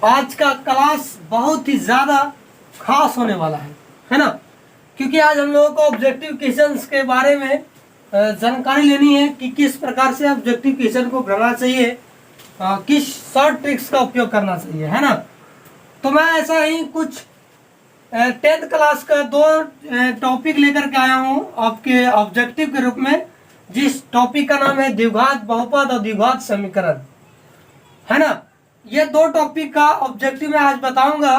आज का क्लास बहुत ही ज़्यादा खास होने वाला है ना। क्योंकि आज हम लोगों को ऑब्जेक्टिव क्वेश्चंस के बारे में जानकारी लेनी है कि किस प्रकार से ऑब्जेक्टिव क्वेश्चन को बनाना चाहिए, किस शॉर्ट ट्रिक्स का उपयोग करना चाहिए, है ना। तो मैं ऐसा ही कुछ 10th क्लास का दो टॉपिक लेकर के आया हूँ आपके ऑब्जेक्टिव के रूप में, जिस टॉपिक का नाम है द्विघात बहुपद और द्विघात समीकरण, है ना। ये दो टॉपिक का ऑब्जेक्टिव मैं आज बताऊंगा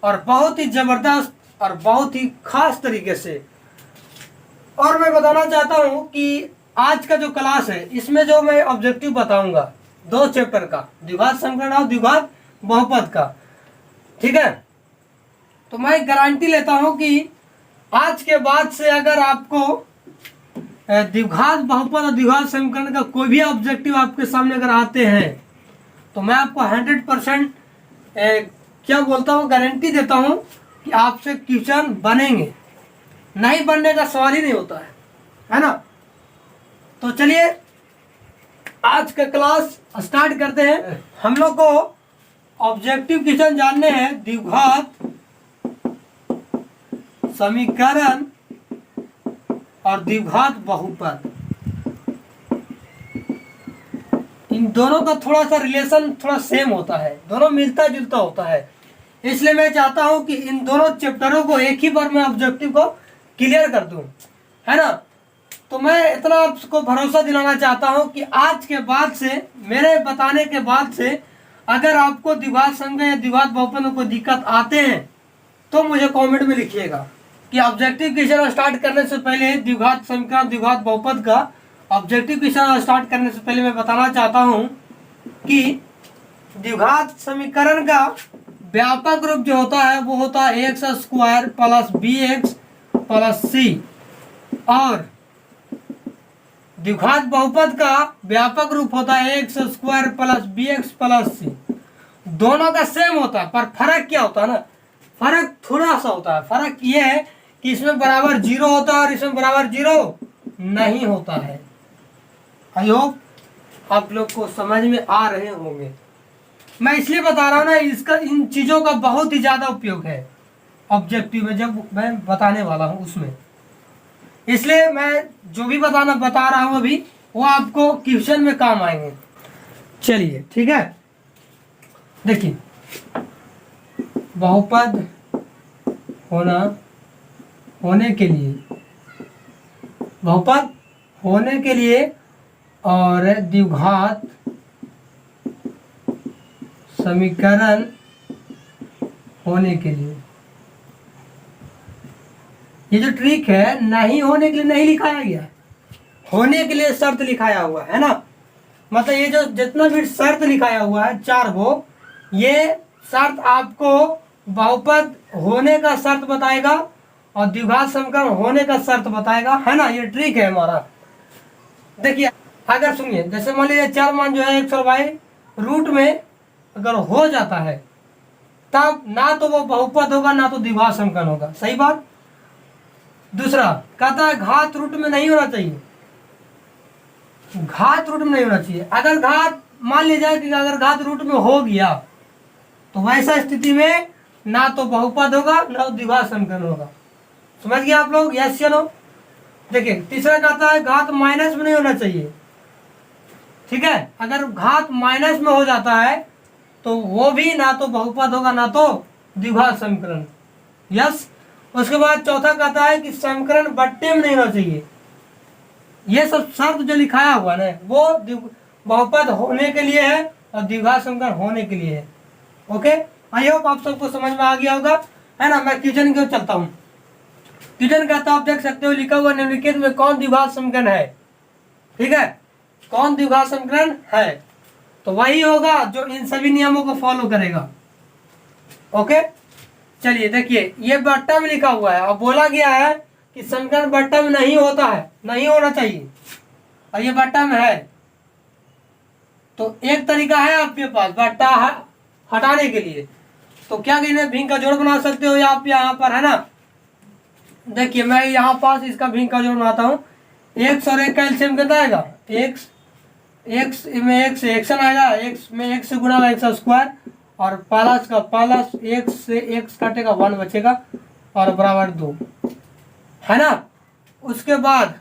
और बहुत ही जबरदस्त और बहुत ही खास तरीके से। और मैं बताना चाहता हूं कि आज का जो क्लास है इसमें जो मैं ऑब्जेक्टिव बताऊंगा दो चैप्टर का, द्विघात समीकरण और द्विघात बहुपद का, ठीक है। तो मैं गारंटी लेता हूं कि आज के बाद से अगर आपको द्विघात बहुपद और द्विघात समीकरण का कोई भी ऑब्जेक्टिव आपके सामने अगर आते हैं तो मैं आपको 100% क्या बोलता हूँ, गारंटी देता हूँ कि आपसे क्वेश्चन बनेंगे, नहीं बनने का सवाल ही नहीं होता है ना। तो चलिए आज का क्लास स्टार्ट करते हैं। हम लोग को ऑब्जेक्टिव क्वेश्चन जानने हैं द्विघात समीकरण और द्विघात बहुपद। इन दोनों का थोड़ा सा रिलेशन थोड़ा सेम होता है, दोनों मिलता जुलता होता है। इसलिए मैं चाहता हूं कि इन दोनों चैप्टरों को एक ही बार मैं ऑब्जेक्टिव को क्लियर कर दूं, है ना। तो मैं इतना आपको भरोसा दिलाना चाहता हूं कि आज के बाद से, मेरे बताने के बाद से, अगर आपको द्विघात समीकरण या द्विघात बहुपद में कोई दिक्कत आते हैं तो मुझे कॉमेंट में लिखिएगा कि ऑब्जेक्टिव क्वेश्चन स्टार्ट करने से पहले द्विघात समीकरण द्विघात बहुपद का ऑब्जेक्टिव क्वेश्चन स्टार्ट करने से पहले मैं बताना चाहता हूं कि द्विघात समीकरण का व्यापक रूप जो होता है वो होता है x square plus b x plus c, और द्विघात बहुपद का व्यापक रूप होता है x square plus b x plus c. दोनों का सेम होता है, पर फर्क क्या होता है ना, फर्क थोड़ा सा होता है। फर्क ये है कि इसमें बराबर 0 होता है और इसमें बराबर 0 नहीं होता है। आई होप आप लोग को समझ में आ रहे होंगे। मैं इसलिए बता रहा हूँ ना, इसका इन चीज़ों का बहुत ही ज़्यादा उपयोग है ऑब्जेक्टिव में, जब मैं बताने वाला हूँ उसमें। इसलिए मैं जो भी बता रहा हूँ अभी वो आपको क्वेश्चन में काम आएंगे। चलिए ठीक है, देखिए बहुपद होने के लिए, बहुपद होने के लिए और द्विघात समीकरण होने के लिए, ये जो ट्रिक है नहीं होने के लिए नहीं लिखाया गया, होने के लिए शर्त लिखाया हुआ है ना। मतलब ये जो जितना भी शर्त लिखाया हुआ है 4 गो, ये शर्त आपको बहुपद होने का शर्त बताएगा और द्विघात समीकरण होने का शर्त बताएगा, है ना। ये ट्रिक है हमारा। देखिए अगर सुनिए, जैसे मान लीजिए 4 मान जो है एक्स और वाई रूट में अगर हो जाता है तब ना तो वो बहुपद होगा ना तो द्विघात समीकरण होगा, सही बात। दूसरा कहता है घात रूट में नहीं होना चाहिए, घात रूट में नहीं होना चाहिए। अगर घात मान लिया जाए कि अगर घात रूट में हो गया तो वैसा स्थिति में ना तो बहुपद होगा ना तो द्विघात समीकरण होगा। समझ गए आप लोग, यस या नो। देखिए तीसरा कहता है घात माइनस में नहीं होना चाहिए, ठीक है। अगर घात माइनस में हो जाता है तो वो भी ना तो बहुपद होगा ना तो द्विघात समीकरण, यस। उसके बाद चौथा कहता है कि समीकरण बट्टे में नहीं होना चाहिए। ये सब शर्त जो लिखाया हुआ है ना वो बहुपद होने के लिए है और द्विघात समीकरण होने के लिए है। ओके, आई होप आप सबको समझ में आ गया होगा, है ना। मैं क्वेश्चन की ओर चलता हूँ। क्वेश्चन कहता है, आप देख सकते हो लिखा हुआ निम्नलिखित में कौन द्विघात समीकरण है, ठीक है। कौन द्विघात समीकरण है, तो वही होगा जो इन सभी नियमों को फॉलो करेगा। ओके चलिए देखिए, ये बट्टा में लिखा हुआ है और बोला गया है कि समीकरण बट्टा में नहीं होता है, नहीं होना चाहिए, और ये बट्टा में है। तो एक तरीका है आपके पास बट्टा हटाने के लिए, तो क्या कहने भिंग का जोड़ बना सकते हो या आप यहाँ पर, है ना। देखिए मैं यहाँ पास इसका भिंग का जोड़ बनाता हूँ। एक्स और एक का एलसीएम कितना आएगा, एक्स में एक्स एक्शन आएगा, एक्स में एक्स से गुणा एक्स स्क्वायर और प्लस का प्लस x से x काटेगा 1 बचेगा और बराबर 2, है ना। उसके बाद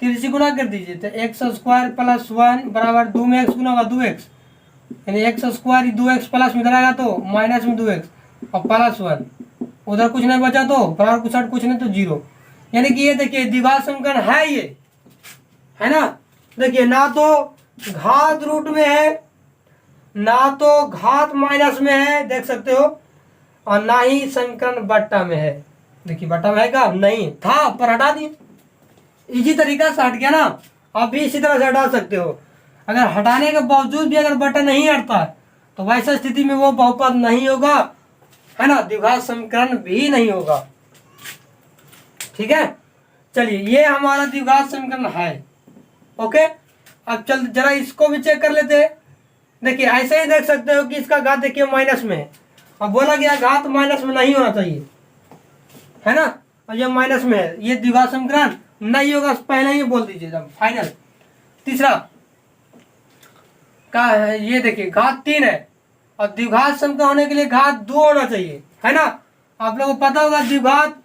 3 से गुना कर दीजिए तो एक्स स्क्वायर प्लस 1 बराबर 2 में x गुना होगा 2x, यानी एक्स स्क्वायर 2x प्लस में इधर आएगा तो माइनस में 2x और प्लस 1, उधर कुछ नहीं बचा तो बराबर कुछ नहीं तो 0। यानी कि ये देखिए द्विघात समीकरण है ये, है ना। देखिए ना तो घात रूट में है, ना तो घात माइनस में है, देख सकते हो, और ना ही समीकरण बट्टा में है। देखिए बट्टा में है क्या, नहीं था पर हटा दिए, इजी तरीका से हट गया ना। आप भी इसी तरह से हटा सकते हो। अगर हटाने के बावजूद भी अगर बट्टा नहीं हटता तो वैसा स्थिति में वो बहुपद नहीं होगा, है ना, द्विघात समीकरण भी नहीं होगा। ठीक है, चलिए ये हमारा द्विघात समीकरण है। ओके, अब चल जरा इसको भी चेक कर लेते हैं। देखिए ऐसे ही देख सकते हो कि इसका घात देखिए माइनस में है, अब बोला गया घात माइनस में नहीं होना चाहिए, है ना, और ये माइनस में है, ये द्विघात समीकरण नहीं होगा, पहले ही बोल दीजिए जब फाइनल। तीसरा का है, ये देखिए घात 3 है और द्विघात समीकरण होने के लिए घात 2 होना चाहिए, है ना। आप लोगों को पता होगा द्विघात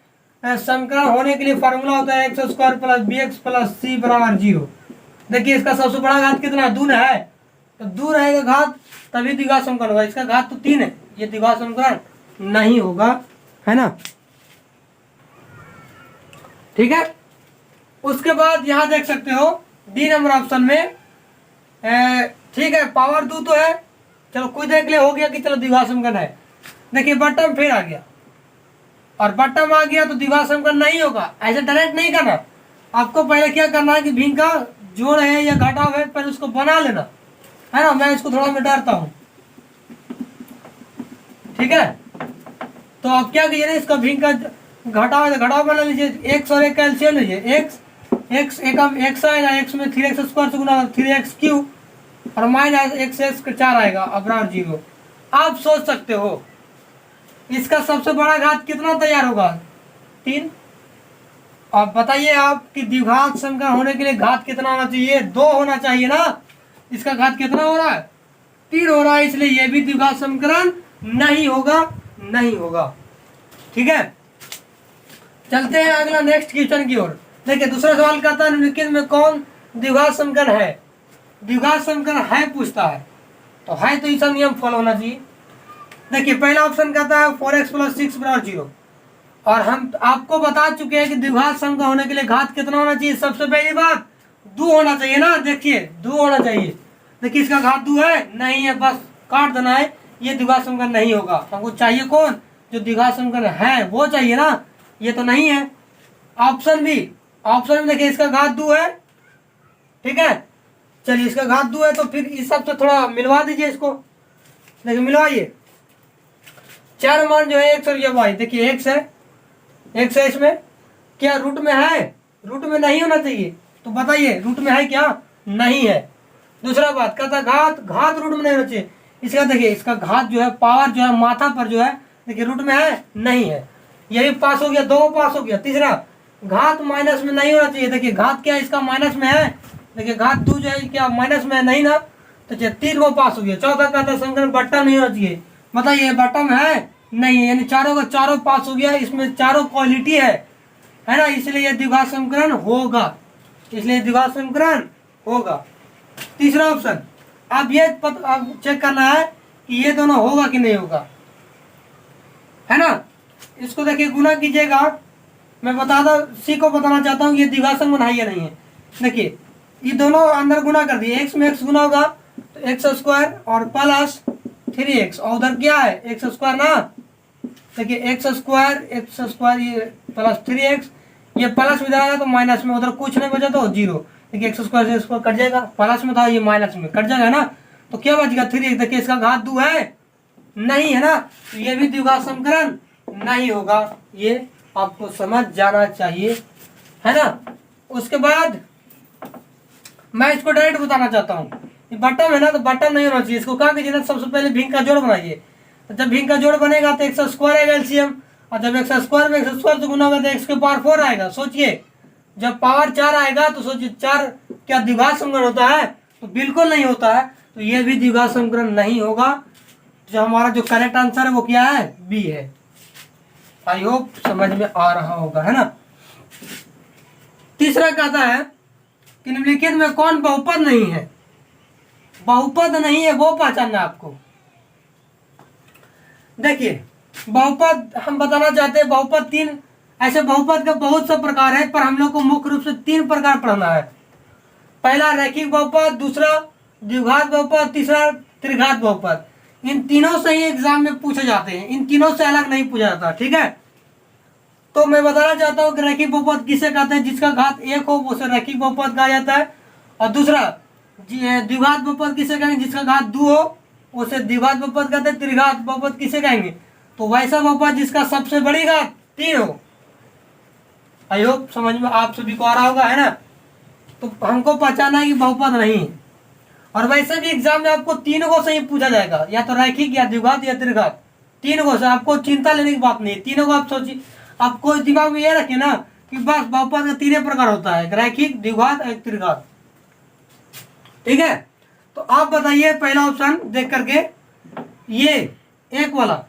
समीकरण होने के लिए फॉर्मूला होता है x square plus b x plus c बराबर 0। देखिए इसका सबसे बड़ा घात कितना, 2 है, तो 2 रहेगा घात तभी द्विघात समीकरण होगा। इसका घात तो 3 है, ये द्विघात समीकरण नहीं होगा, है ना। ठीक है, उसके बाद यहाँ देख सकते हो डी नंबर ऑप्शन में, ठीक है पावर 2 तो है, चलो कोई देख ले, हो गया कि चलो द्विघात समीकरण है। देखिए बट्टम फिर आ गया और बट्टम आ गया तो द्विघात समीकरण नहीं होगा। ऐसे डायरेक्ट नहीं करना, आपको पहले क्या करना है कि भिन्न का जोड़ है या घटाव है पहले उसको बना लेना, है ना। मैं इसको थोड़ा मैं डरता हूँ, ठीक है। तो आप क्या कीजिए ना, इसका भिन्न का घटाव है तो घटाव बना लीजिए, एक्स और एक का एलसीएम लीजिए, एक्स एक्स आएगा, एक्स में 3x स्क्वायर से गुना 3x क्यूब और माइनस एक्स 4 आएगा अब बराबर 0। आप सोच सकते हो इसका सबसे बड़ा घात कितना तैयार होगा, 3। अब बताइए आप कि द्विघात समीकरण होने के लिए घात कितना होना चाहिए, 2 होना चाहिए ना। इसका घात कितना हो रहा है, 3 हो रहा है, इसलिए यह भी द्विघात समीकरण नहीं होगा, नहीं होगा। ठीक है, चलते हैं अगला नेक्स्ट क्वेश्चन की ओर। देखिए दूसरा सवाल कहता है निम्नलिखित में कौन द्विघात समीकरण है, द्विघात समीकरण है पूछता है, तो है तो इसका नियम फॉलो होना चाहिए। देखिए पहला ऑप्शन कहता है 4x प्लस 6 बराबर 0, और हम आपको बता चुके हैं कि द्विघात समीकरण होने के लिए घात कितना होना चाहिए। सबसे पहली बात 2 होना चाहिए ना, देखिए 2 होना चाहिए। देखिए इसका घात 2 है, नहीं है, बस काट देना है, ये द्विघात समीकरण नहीं होगा। हमको चाहिए कौन, जो द्विघात समीकरण है वो चाहिए ना, ये तो नहीं है। ऑप्शन भी देखिए इसका घात 2 है, ठीक है। चलिए इसका घात 2 है तो फिर इस सब से थोड़ा मिलवा दीजिए इसको, देखिए मिलवाइए। 4 मान जो है x और y, देखिए x है, इसमें क्या रूट में है, रूट में नहीं होना चाहिए, तो बताइए रूट में है क्या, नहीं है। दूसरा बात कहता घात रूट में नहीं होना चाहिए, इसका देखिए इसका घात जो है पावर जो है माथा पर जो है देखिए रूट में है, नहीं है, ये भी पास हो गया, 2 पास हो गया। तीसरा घात माइनस में नहीं होना चाहिए, देखिए घात क्या इसका माइनस में है, देखिए घात 2 जो है क्या माइनस में है, नहीं ना, तो 3 को पास हो गया। चौथा कहता समीकरण बट्टा नहीं होना चाहिए, बताइए बट्टा में है, नहीं है, यानी चारों का चारों पास हो गया, इसमें चारों क्वालिटी है ना, इसलिए यह द्विघात समीकरण होगा, इसलिए द्विघात समीकरण होगा। तीसरा ऑप्शन, अब ये अब चेक करना है कि ये दोनों होगा कि नहीं होगा, है ना। इसको देखिए गुना कीजिएगा, मैं सी को बताना चाहता हूँ ये द्विघात समीकरण है या नहीं है। देखिए ये दोनों अंदर गुना कर दिए, x में x गुना होगा तो एक्स स्क्वायर और प्लस 3x, और उधर क्या है एक्स स्क्वायर ना, देखिए एक्स स्क्वायर ये प्लस 3x, ये प्लस में जाएगा तो माइनस में, उधर कुछ नहीं बचा तो 0। देखिए एक्स स्क्वायर से स्क्वायर कट जाएगा, प्लस में था ये माइनस में कट जाएगा ना, तो क्या बचेगा 3x। देखिए इसका घात 2 है, नहीं है ना, तो ये भी द्विघात समीकरण नहीं होगा, ये आपको समझ जाना चाहिए, है ना। उसके बाद मैं इसको डायरेक्ट बताना चाहता हूँ, बटन है ना, तो बटन नहीं होना चाहिए, इसको कहा कीजिए ना, सबसे पहले भिन्न का जोड़ बनाइए, तो जब भिन्न का जोड़ बनेगा तो एक्स स्क्वायर आएगा एलसीएम, और जब एक्स स्क्वायर में एक्स स्क्वायर से गुना होगा तो एक्स के पावर 4 आएगा। सोचिए जब पावर 4 आएगा तो सोचिए 4 क्या द्विघात समीकरण होता है, तो बिल्कुल नहीं होता है, तो ये भी द्विघात समीकरण नहीं होगा, जो हमारा जो करेक्ट आंसर है वो क्या है, बी है। आई होप समझ में आ रहा होगा, है ना। तीसरा कहता है कि निम्नलिखित में कौन बहुपद नहीं है। बहुपद नहीं है वो पहचानना है आपको। देखिए बहुपद हम बताना चाहते हैं, बहुपद तीन, ऐसे बहुपद का बहुत सा प्रकार है, पर हम लोग को मुख्य रूप से तीन प्रकार पढ़ना है। पहला रैखिक बहुपद, दूसरा द्विघात बहुपद, तीसरा त्रिघात बहुपद। इन तीनों से ही एग्जाम में पूछे जाते हैं, इन तीनों से अलग नहीं पूछा जाता, ठीक है। तो मैं बताना चाहता हूँ कि रैखिक बहुपद किसे कहते हैं, जिसका घात एक हो उसे रैखिक बहुपद कहा जाता है। और दूसरा द्विघात बहुपद किसे कहेंगे, जिसका घात दो हो उसे द्विघात बहुपद कहते हैं। त्रिघात बहुपद किसे कहेंगे, तो वैसा बहुपद जिसका सबसे बड़ी घात 3 हो। आई होप समझ में आप सभी को आ रहा होगा, है ना। तो हमको पहचाना है कि बहुपद नहीं है। और वैसे भी एग्जाम में आपको तीनों को से ही पूछा जाएगा, या तो रैखिक या द्विघात या त्रिघात, तीनों को से। आपको चिंता लेने की बात नहीं है, तीनों को आप सोचिए। आपको दिमाग में ये रखिए ना कि बस बहुपद का 3 प्रकार होता है, रैखिक, द्विघात और त्रिघात, ठीक है। तो आप बताइए पहला ऑप्शन देख करके, ये एक वाला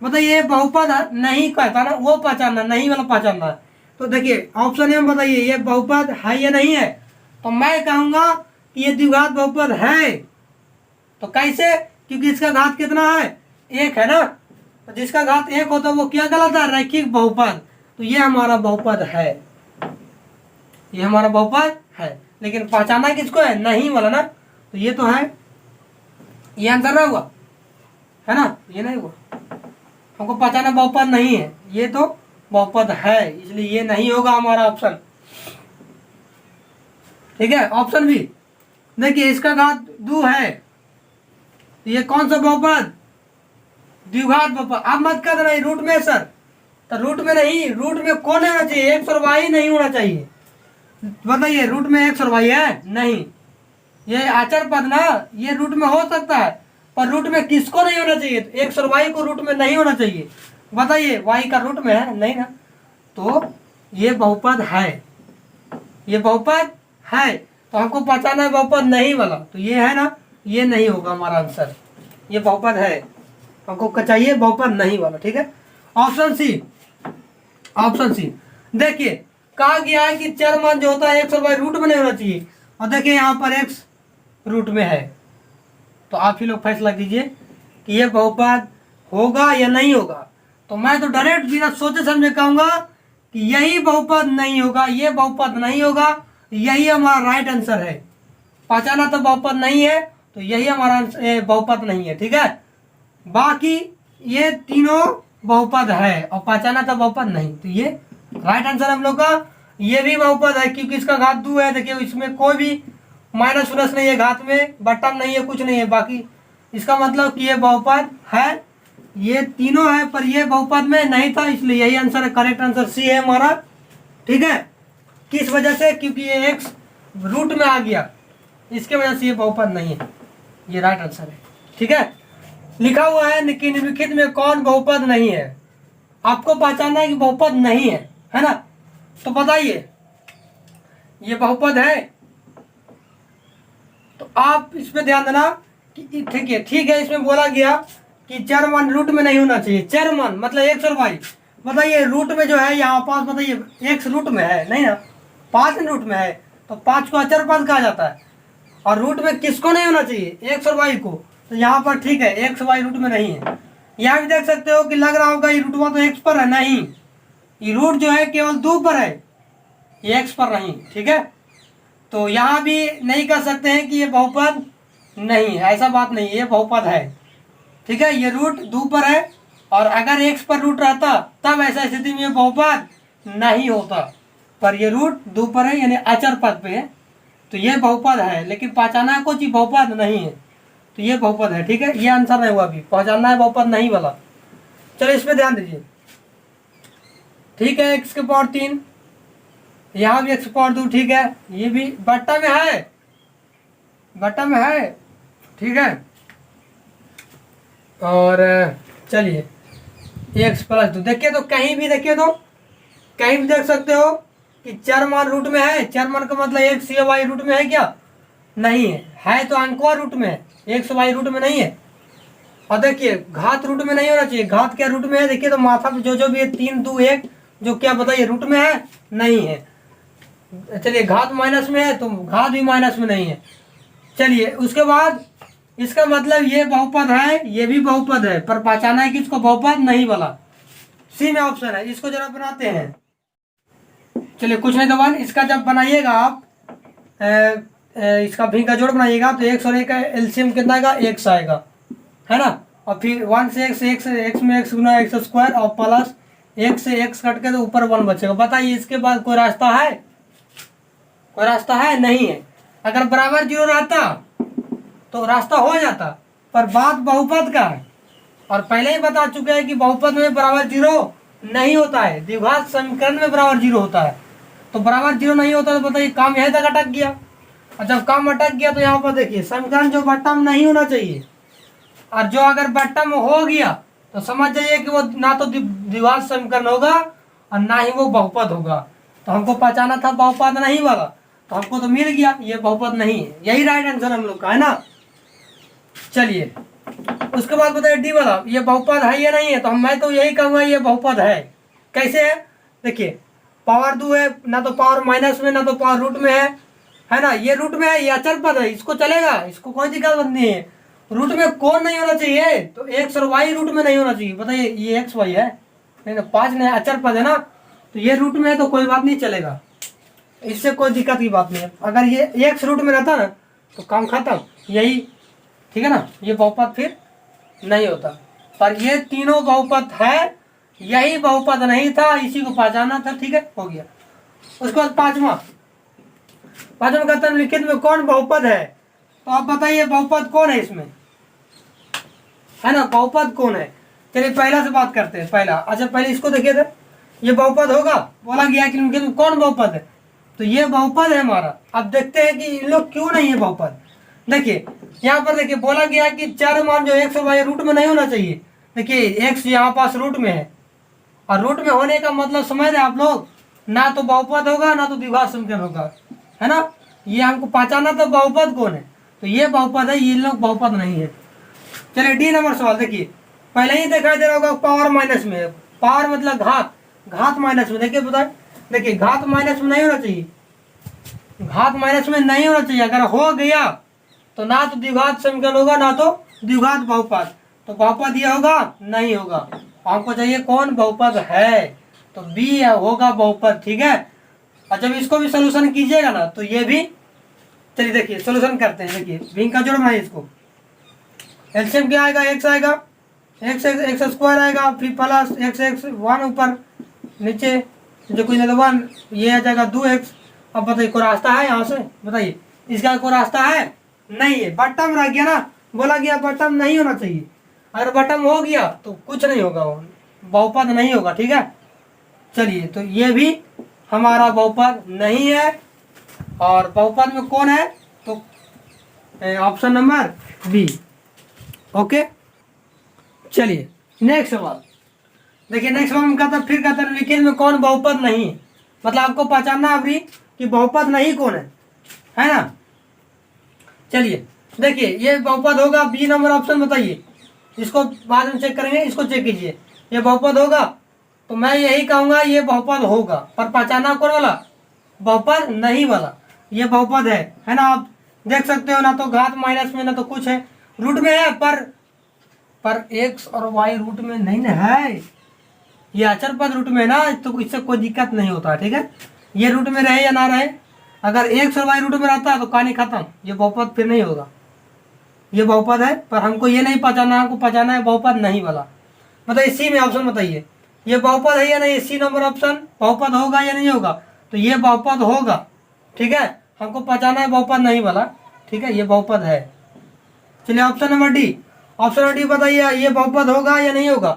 बताइए बहुपद नहीं कहता ना, वो पहचानना, नहीं वाला पहचानना है। तो देखिए ऑप्शन में बताइए ये बहुपद है या नहीं है। तो मैं कहूंगा कि ये द्विघात बहुपद है। तो कैसे, क्योंकि इसका घात कितना है, 1 है ना। तो जिसका घात 1 होता है वो क्या कहलाता है, रैखिक बहुपद। तो ये हमारा बहुपद है, ये हमारा बहुपद है। लेकिन पहचाना किसको है, नहीं वाला ना। तो ये तो है, ये आंसर ना हुआ, है ना, ये नहीं हुआ। हमको पहचाना बहुपद नहीं है, ये तो बहुपद है, इसलिए ये नहीं होगा हमारा ऑप्शन, ठीक है। ऑप्शन बी देखिए, इसका घात 2 है, तो ये कौन सा बहुपद, द्विघात बहुपद। आप मत कर देना रूट में सर, तो रूट में नहीं, रूट में कौन होना चाहिए, एक्स और वाई नहीं होना चाहिए। बताइए रूट में एक्स और वाई है नहीं, ये आचार पद ना, ये रूट में हो सकता है, पर रूट में किसको नहीं होना चाहिए, एक्स और वाई को रूट में नहीं होना चाहिए। बताइए वाई का रूट में है नहीं ना, तो ये बहुपद है, ये बहुपद है। तो हमको पहचाना है बहुपद नहीं वाला, तो ये है ना, ये नहीं होगा हमारा आंसर, ये बहुपद है, हमको चाहिए बहुपद नहीं वाला, ठीक है। ऑप्शन सी, ऑप्शन सी देखिए कहा गया है कि चर मान जो होता है एक्स और वाई रूट में नहीं होना चाहिए। और देखिए यहाँ पर एक्स रूट में है, तो आप ही लोग फैसला कीजिए कि ये बहुपद होगा या नहीं होगा। तो मैं तो डायरेक्ट बिना सोचे समझे कहूंगा कि यही बहुपद नहीं होगा, ये बहुपद नहीं होगा, यही हमारा राइट आंसर है। पहचाना तो बहुपद नहीं है, तो यही हमारा बहुपद नहीं है, ठीक है। बाकी ये तीनों बहुपद है और पहचाना तो बहुपद नहीं, तो ये राइट आंसर हम लोग का। ये भी बहुपद है क्योंकि इसका घात 2 है। देखिए इसमें कोई भी माइनस उनस नहीं है, घात में बटन नहीं है, कुछ नहीं है। बाकी इसका मतलब कि ये बहुपद है, ये तीनों है, पर ये बहुपद में नहीं था, इसलिए यही आंसर है, करेक्ट आंसर सी है हमारा, ठीक है। किस वजह से, क्योंकि ये एक्स रूट में आ गया, इसके वजह से ये बहुपद नहीं है, ये राइट आंसर है, ठीक है। लिखा हुआ है निम्नलिखित में कौन बहुपद नहीं है। आपको पहचानना है कि बहुपद नहीं है ना। तो बताइए ये बहुपद है, तो आप इस पे ध्यान देना कि ठीक है। इसमें बोला गया कि चर मान रूट में नहीं होना चाहिए, चर मान मतलब एक्स और वाई। बताइए रूट में जो है यहाँ पास, बताइए एक्स रूट में है नहीं ना, 5 रूट में है, तो 5 को अचर पद कहा जाता है। और रूट में किसको नहीं होना चाहिए, एक्स और वाई को। तो यहाँ पर ठीक है, एक्स वाई रूट में नहीं है। यहाँ भी देख सकते हो कि लग रहा होगा ये रूट तो एक्स पर है, नहीं, ये रूट जो है केवल 2 पर है, ये एक्स पर नहीं, ठीक है। तो यहाँ भी नहीं कह सकते हैं कि ये बहुपद नहीं है, ऐसा बात नहीं है, ये बहुपद है, ठीक है। ये रूट 2 पर है, और अगर एक्स पर रूट रहता तब ऐसा स्थिति में ये बहुपद नहीं होता, पर ये रूट 2 पर है यानी अचर पद पे है, तो ये बहुपद है। लेकिन पहचाना को चीज बहुपद नहीं है, तो ये बहुपद है, ठीक है। ये आंसर नहीं हुआ, अभी पहचानना है बहुपद नहीं वाला। चलो इस पे ध्यान दीजिए, ठीक है। एक्स के पावर 3, यहाँ भी एक्स पावर 2, ठीक है। ये भी बट्टा में है, बट्टा में है, ठीक है। और चलिए एक्स प्लस 2 देखिए, तो कहीं भी देखिए, तो कहीं भी देख सकते हो कि चर मान रूट में है। चर मान का मतलब एक्स या वाई रूट में है क्या, नहीं है, तो अंकवा रूट में है, एक्स वाई रूट में नहीं है। और देखिए घात रूट में नहीं होना चाहिए। घात क्या रूट में है, देखिए तो माथा पे जो भी है 3 2 1 जो क्या बताइए रूट में है, नहीं है। चलिए घात माइनस में है तो घात भी माइनस में नहीं है। चलिए उसके बाद इसका मतलब ये बहुपद है, ये भी बहुपद है, पर पहचाना है कि इसको बहुपद नहीं बोला। सी में ऑप्शन है, इसको जरा बनाते हैं। चलिए कुछ नहीं तो वन, इसका जब बनाइएगा आप इसका भी का जोड़ बनाइएगा तो एक्स और एक का एलसीएम कितना आएगा, एक्स आएगा, है ना। और फिर 1 से एक्स में एक्स गुना एक्स स्क्वायर और प्लस एक से एक्स कट के तो ऊपर 1 बचेगा। बताइए इसके बाद कोई रास्ता है, कोई रास्ता है नहीं है। अगर बराबर 0 रहता तो रास्ता हो जाता, पर बात बहुपद का है और पहले ही बता चुके हैं कि बहुपद में बराबर 0 नहीं होता है, द्विघात समीकरण में बराबर 0 होता है। तो बराबर 0 नहीं होता तो बताइए काम यहीं तक अटक गया। और जब काम अटक गया तो यहाँ पर देखिए समीकरण जो बट्टम नहीं होना चाहिए, और जो अगर बट्टम हो गया तो समझ जाइए कि वो ना तो द्विघात समीकरण होगा और ना ही वो बहुपद होगा। तो हमको पहचाना था बहुपद नहीं वाला, तो हमको तो मिल गया ये बहुपद नहीं है। यही राइट आंसर हम लोग का है ना। चलिए उसके बाद बताइए डी वाला, ये बहुपद है या नहीं है। तो मैं तो यही कहूँगा ये बहुपद है। कैसे है, देखिए पावर 2 है, ना तो पावर माइनस में ना तो पावर रूट में है ना। ये रूट में है, ये अचर पद है, इसको चलेगा, इसको कोई दिक्कत नहीं है। रूट में कौन नहीं होना चाहिए, तो एक्स और वाई रूट में नहीं होना चाहिए। बताइए ये एक्स वाई है, नहीं तो 5 नहीं, अचर पद है ना, तो ये रूट में है तो कोई बात नहीं चलेगा, इससे कोई दिक्कत की बात नहीं है। अगर ये एक्स रूट में रहता ना तो काम खत्म, यही ठीक है ना, ये बहुपद फिर नहीं होता। पर ये तीनों बहुपद है, यही बहुपद नहीं था, इसी को पहचाना था, ठीक है, हो गया। उसके बाद पांचवा कहते हैं लिखित में कौन बहुपद है। तो आप बताइए बहुपद कौन है इसमें, है ना, बहुपद कौन है। चलिए पहला से बात करते हैं। पहला, अच्छा पहले इसको देखिए थे, ये बहुपद होगा, बोला गया कि लिखित में कौन बहुपद है, तो ये बहुपद है हमारा। अब देखते हैं कि इन लोग क्यों नहीं है बहुपद। देखिए यहाँ पर देखिए बोला गया कि चार मान जो एक्स और वाई रूट में नहीं होना चाहिए। देखिए एक्स यहाँ पास रूट में है, और रूट में होने का मतलब समझ रहे आप लोग, ना तो बहुपद होगा ना तो द्विघात समीकरण होगा, है ना। ये हमको पहचाना तो बहुपद कौन है, तो ये बहुपद है, ये लोग बहुपद नहीं है। चलिए डी नंबर सवाल देखिए, पहले ही दिखाई दे रहा होगा पावर माइनस में, पावर मतलब घात, घात माइनस में। देखिए बताए, देखिए घात माइनस में नहीं होना चाहिए, घात माइनस में नहीं होना चाहिए। अगर हो गया तो ना तो द्विघात समीकरण होगा ना तो द्विघात बहुपद, तो बहुपद ये होगा नहीं होगा। हमको चाहिए कौन बहुपद है, तो बी होगा बहुपद, ठीक है। और जब इसको भी सोल्यूशन कीजिएगा ना तो ये भी, चलिए देखिए सोल्यूशन करते हैं। देखिए भी का जोड़ बनाइए, इसको एलसीएम क्या आएगा, एक्स आएगा, एक्स स्क्वायर आएगा, फिर प्लस एक्स 1 ऊपर नीचे जो कुछ नहीं तो 1, ये आ जाएगा 2x। अब बताइए कोई रास्ता है यहाँ से, बताइए इसका कोई रास्ता है नहीं है। बटम रह गया ना, बोला गया बटम नहीं होना चाहिए, अगर बटम हो गया तो कुछ नहीं होगा, बहुपद नहीं होगा, ठीक है। चलिए तो ये भी हमारा बहुपद नहीं है। और बहुपद में कौन है, तो ऑप्शन नंबर बी, ओके। चलिए नेक्स्ट सवाल देखिए, नेक्स्ट सवाल में कहता फिर कहता है लिखित में कौन बहुपद नहीं है। मतलब आपको पहचानना अभी कि बहुपद नहीं कौन है ना। चलिए देखिए ये बहुपद होगा, बी नंबर ऑप्शन बताइए, इसको बाद में चेक करेंगे, इसको चेक कीजिए। ये बहुपद होगा तो मैं यही कहूंगा ये बहुपद होगा, पर पहचाना कौन वाला, बहुपद नहीं वाला, ये बहुपद है ना। आप देख सकते हो ना तो घात माइनस में ना तो कुछ है, रूट में है, पर एक्स और वाई रूट में नहीं ना है, ये अचर पद रूट में है ना, तो इससे कोई दिक्कत नहीं होता, ठीक है। ये रूट में रहे या ना रहे, अगर एक्स और वाई रूट में रहता है तो कहानी खत्म, ये बहुपद फिर नहीं होगा। ये बहुपद है, पर हमको ये नहीं पहचाना, हमको पहचाना है बहुपद नहीं वाला। मतलब इसी में ऑप्शन बताइए, ये बहुपद है या नहीं, सी नंबर ऑप्शन बहुपद होगा या नहीं होगा, तो ये बहुपद होगा, ठीक है। हमको पहचाना है बहुपद नहीं वाला, ठीक है, ये बहुपद है। चलिए option number D, option number D बताइए ये बहुपद होगा या नहीं होगा।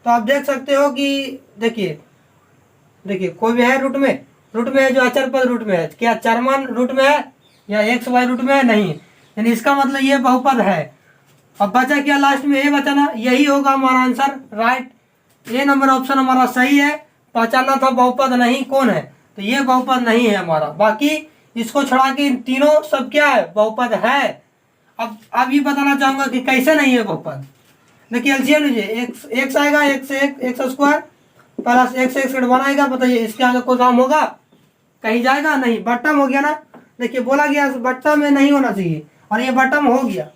तो आप देख सकते हो कि देखिए कोई भी है रूट में है, जो अचर पद रूट में है, क्या चार मान रूट में है या एक्स वाई रूट में है, नहीं है, यानी इसका मतलब ये बहुपद है। अब बचा क्या लास्ट में, ए बचा ना, यही होगा हमारा आंसर, राइट। ए नंबर ऑप्शन हमारा सही है। पहचाना था बहुपद नहीं कौन है, तो ये बहुपद नहीं है हमारा। बाकी इसको छोड़ा के तीनों सब क्या है, बहुपद है। अब ये बताना चाहूंगा कि कैसे नहीं है बहुपद। देखिए एलसीएम लीजिए, एक्स आएगा, एक्स स्क्वायर प्लस एक्स बनाएगा। बताइए इसके आगे कोई काम होगा, कहीं जाएगा नहीं, बटम हो गया ना। देखिए बोला गया बटम में नहीं होना चाहिए और ये बटम हो गया।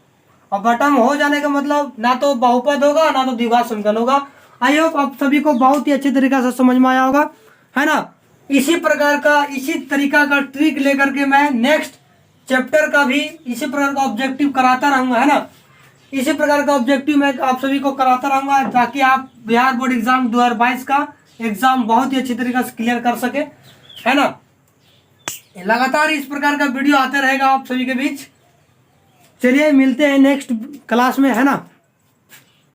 और बटम हो जाने का मतलब ना तो बहुपद होगा ना तो द्विघात समीकरण होगा। आई होप आप सभी को बहुत ही अच्छी तरीके से समझ में आया होगा, है ना। इसी प्रकार का, इसी तरीका का ट्रिक लेकर के मैं नेक्स्ट चैप्टर का भी इसी प्रकार का ऑब्जेक्टिव कराता रहूंगा, है ना। इसी प्रकार का ऑब्जेक्टिव मैं आप सभी को कराता रहूंगा ताकि आप बिहार बोर्ड एग्जाम 2022 का एग्जाम बहुत ही अच्छी तरीके से क्लियर कर सके, है ना। लगातार इस प्रकार का वीडियो आते रहेगा आप सभी के बीच। चलिए मिलते हैं नेक्स्ट क्लास में, है ना।